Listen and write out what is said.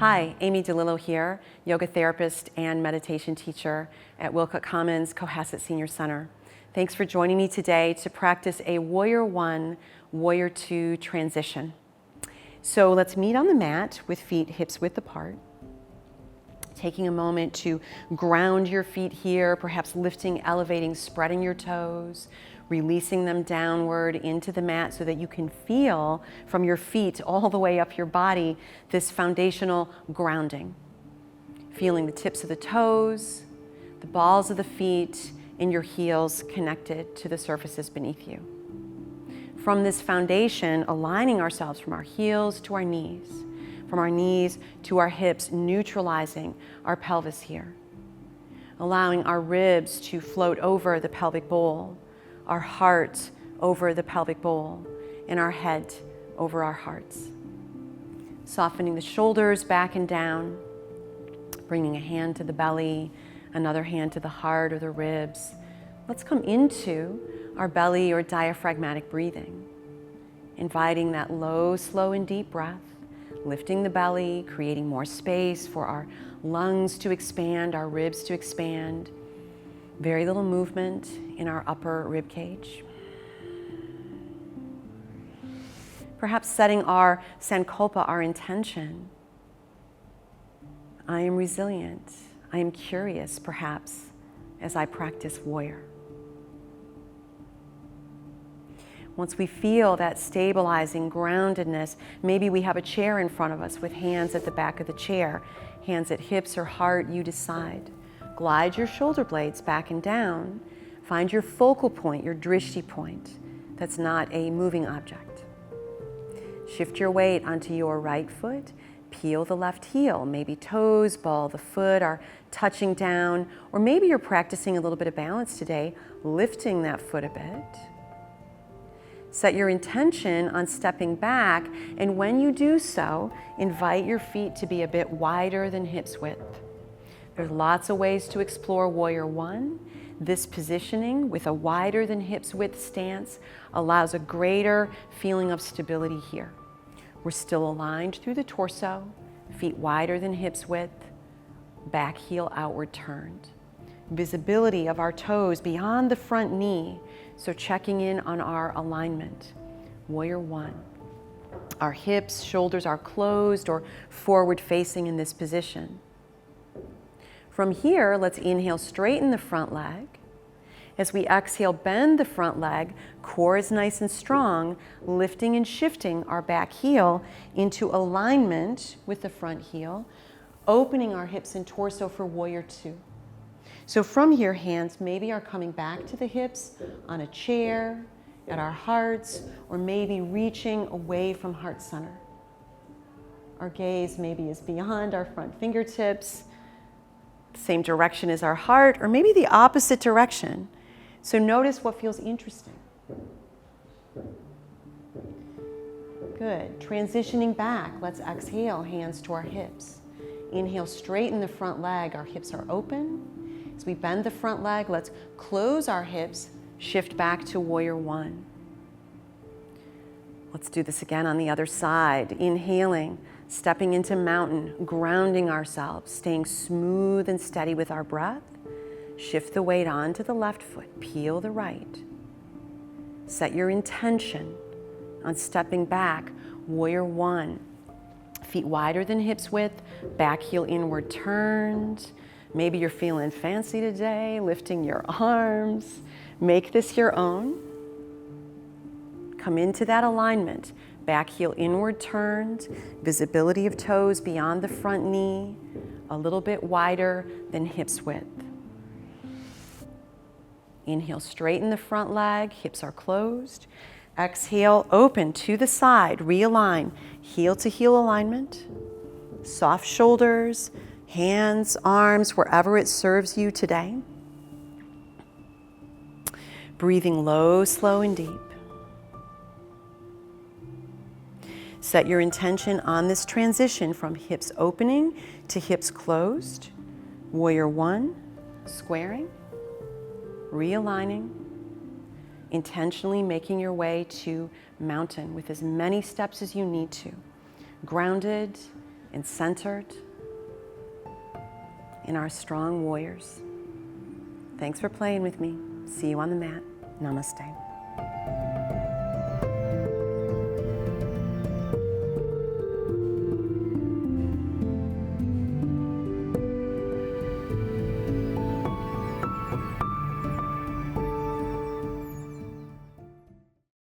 Hi, Amy DeLillo here, yoga therapist and meditation teacher at Wilcott Commons Cohasset Senior Center. Thanks for joining me today to practice a Warrior One, Warrior Two transition. So let's meet on the mat with feet hips width apart. Taking a moment to ground your feet here, perhaps lifting, elevating, spreading your toes, releasing them downward into the mat so that you can feel from your feet all the way up your body this foundational grounding. Feeling the tips of the toes, the balls of the feet, and your heels connected to the surfaces beneath you. From this foundation, aligning ourselves from our heels to our knees, from our knees to our hips, neutralizing our pelvis here. Allowing our ribs to float over the pelvic bowl, our heart over the pelvic bowl, and our head over our hearts. Softening the shoulders back and down, bringing a hand to the belly, another hand to the heart or the ribs. Let's come into our belly or diaphragmatic breathing, inviting that low, slow, and deep breath, lifting the belly, creating more space for our lungs to expand, our ribs to expand. Very little movement in our upper rib cage. Perhaps setting our sankalpa, our intention. I am resilient. I am curious, perhaps, as I practice warrior. Once we feel that stabilizing groundedness, maybe we have a chair in front of us with hands at the back of the chair, hands at hips or heart, you decide. Glide your shoulder blades back and down. Find your focal point, your drishti point. That's not a moving object. Shift your weight onto your right foot. Peel the left heel. Maybe toes, ball of the foot are touching down. Or maybe you're practicing a little bit of balance today, lifting that foot a bit. Set your intention on stepping back, and when you do so, invite your feet to be a bit wider than hips width. There's lots of ways to explore Warrior One. This positioning with a wider than hips width stance allows a greater feeling of stability here. We're still aligned through the torso, feet wider than hips width, back heel outward turned. Visibility of our toes beyond the front knee, so checking in on our alignment. Warrior One. Our hips, shoulders are closed or forward facing in this position. From here, let's inhale, straighten the front leg. As we exhale, bend the front leg, core is nice and strong, lifting and shifting our back heel into alignment with the front heel, opening our hips and torso for Warrior Two. So from here, hands maybe are coming back to the hips on a chair, at our hearts, or maybe reaching away from heart center. Our gaze maybe is beyond our front fingertips, same direction as our heart, or maybe the opposite direction. So notice what feels interesting. Good. Transitioning back, let's exhale, hands to our hips. Inhale, straighten the front leg, our hips are open. As we bend the front leg, let's close our hips, shift back to Warrior One. Let's do this again on the other side. Inhaling, stepping into mountain, grounding ourselves, staying smooth and steady with our breath. Shift the weight onto the left foot, peel the right. Set your intention on stepping back, Warrior One. Feet wider than hips width, back heel inward turned. Maybe you're feeling fancy today, lifting your arms. Make this your own. Come into that alignment. Back heel inward turned, visibility of toes beyond the front knee, a little bit wider than hips width. Inhale, straighten the front leg, hips are closed. Exhale, open to the side, realign, heel to heel alignment. Soft shoulders, hands, arms, wherever it serves you today. Breathing low, slow, and deep. Set your intention on this transition from hips opening to hips closed. Warrior One, squaring, realigning, intentionally making your way to mountain with as many steps as you need to. Grounded and centered in our strong warriors. Thanks for playing with me. See you on the mat. Namaste.